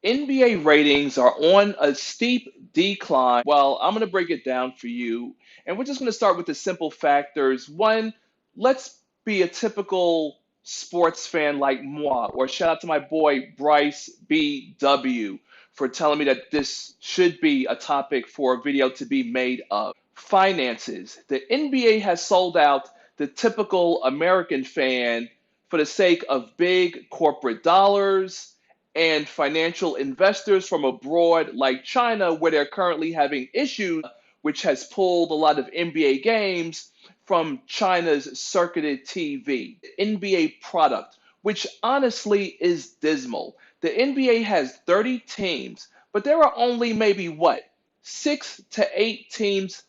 NBA ratings are on a steep decline. Well, I'm going to break it down for you. And we're just going to start with the simple factors. One, let's be a typical sports fan like moi, or shout out to my boy Bryce BW for telling me that this should be a topic for a video to be made of. Finances. The NBA has sold out the typical American fan for the sake of big corporate dollars and financial investors from abroad like China, where they're currently having issues, which has pulled a lot of NBA games from China's circuited TV. NBA product, which honestly is dismal. The NBA has 30 teams, but there are only maybe what, 6 to 8 teams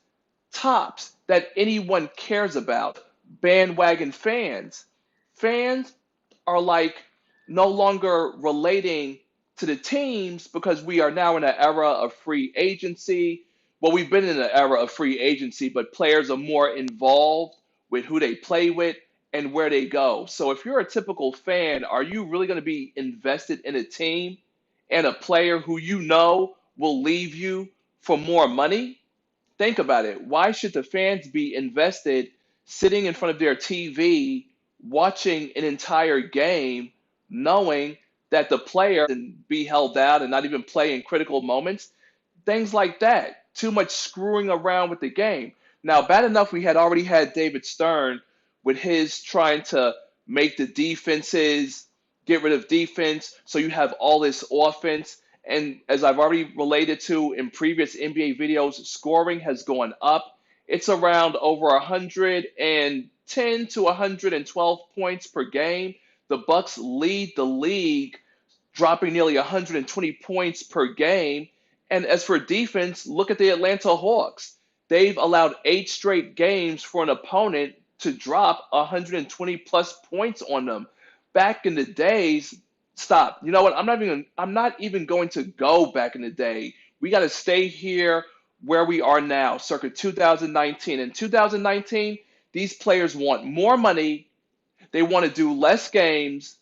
tops that anyone cares about. Bandwagon fans. Fans are like no longer relating to the teams because we are now in an era of free agency. Well, we've been in an era of free agency, but players are more involved with who they play with and where they go. So if you're a typical fan, are you really going to be invested in a team and a player who you know will leave you for more money? Think about it. Why should the fans be invested sitting in front of their TV watching an entire game knowing that the player can be held out and not even play in critical moments? Things like that. Too much screwing around with the game. Now, bad enough we had already had David Stern with his trying to make the defenses get rid of defense so you have all this offense. And as I've already related to in previous NBA videos, scoring has gone up. It's around over 110 to 112 points per game. The Bucks lead the league, dropping nearly 120 points per game. And as for defense, look at the Atlanta Hawks. They've allowed 8 straight games for an opponent to drop 120 plus points on them. Back in the days, stop. You know what? I'm not even going to go back in the day. We got to stay here where we are now, circa 2019. In 2019, these players want more money. They want to do less games.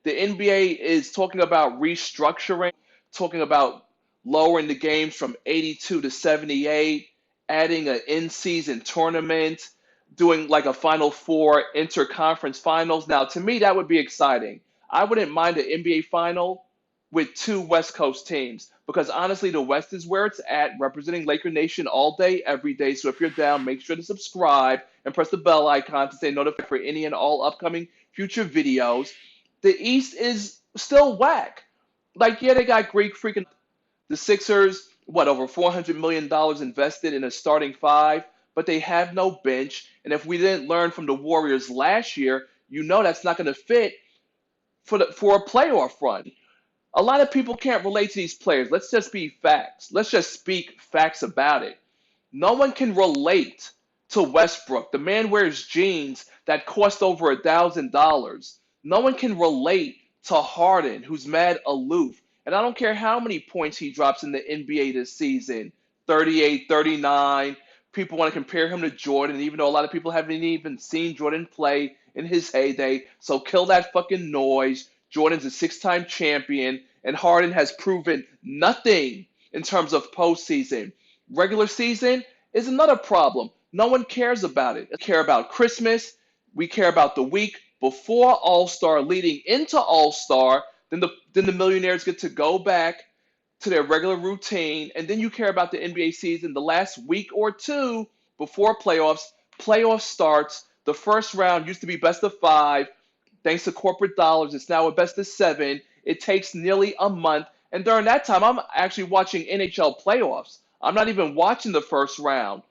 The NBA is talking about restructuring, talking about lowering the games from 82 to 78, adding an in-season tournament, doing like a Final Four interconference finals. Now, to me, that would be exciting. I wouldn't mind an NBA final with two West Coast teams because honestly, the West is where it's at, representing Laker Nation all day, every day. So if you're down, make sure to subscribe and press the bell icon to stay notified for any and all upcoming future videos. The East is still whack. Like, yeah, they got Greek freaking the Sixers, what, over $400 million invested in a starting five, but they have no bench. And if we didn't learn from the Warriors last year, you know that's not going to fit for a playoff run. A lot of people can't relate to these players. Let's just be facts. Let's just speak facts about it. No one can relate to Westbrook. The man wears jeans that cost over $1,000. No one can relate to Harden, who's mad aloof. And I don't care how many points he drops in the NBA this season, 38, 39. People want to compare him to Jordan, even though a lot of people haven't even seen Jordan play in his heyday. So kill that fucking noise. Jordan's a six-time champion, and Harden has proven nothing in terms of postseason. Regular season is another problem. No one cares about it. We care about Christmas. We care about the week before All-Star, leading into All-Star. Then the millionaires get to go back to their regular routine, and then you care about the NBA season the last week or two before playoffs. Playoff starts. The first round used to be best of five. Thanks to corporate dollars, it's now a best of seven. It takes nearly a month, and during that time, I'm actually watching NHL playoffs. I'm not even watching the first round.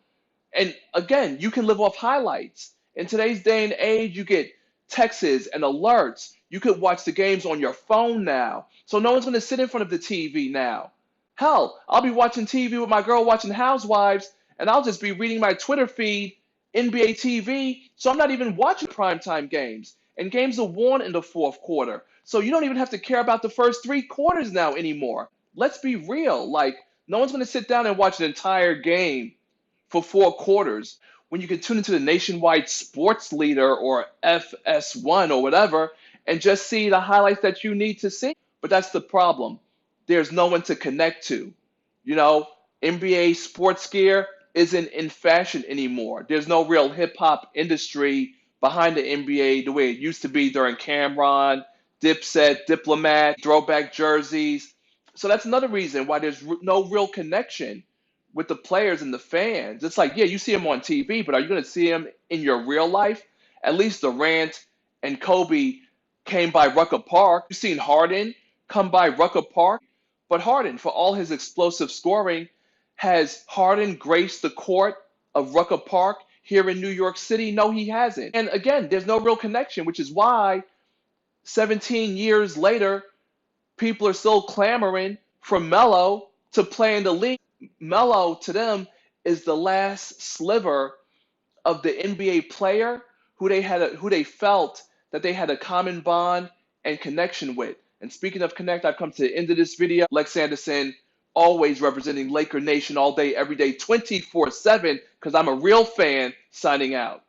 And again, you can live off highlights. In today's day and age, you get texts and alerts. You could watch the games on your phone now. So no one's going to sit in front of the TV now. Hell, I'll be watching TV with my girl watching Housewives, and I'll just be reading my Twitter feed, NBA TV, so I'm not even watching primetime games. And games are won in the fourth quarter. So you don't even have to care about the first 3 quarters now anymore. Let's be real. Like, no one's going to sit down and watch an entire game for 4 quarters when you can tune into the nationwide sports leader or FS1 or whatever and just see the highlights that you need to see. But that's the problem. there's no one to connect to. You know, NBA sports gear isn't in fashion anymore. There's no real hip hop industry behind the NBA the way it used to be during Cameron, Dipset, Diplomat, throwback jerseys. So that's another reason why there's no real connection with the players and the fans. It's like, yeah, you see them on TV, but are you going to see them in your real life? At least Durant and Kobe came by Rucker Park. You've seen Harden come by Rucker Park, but Harden, for all his explosive scoring, has Harden graced the court of Rucker Park here in New York City? No, he hasn't. And again, there's no real connection, which is why 17 years later, people are still clamoring for Melo to play in the league. Melo, to them, is the last sliver of the NBA player who they felt that they had a common bond and connection with. And speaking of connect, I've come to the end of this video. LexAnderson, always representing Laker Nation all day, every day, 24/7, because I'm a real fan, signing out.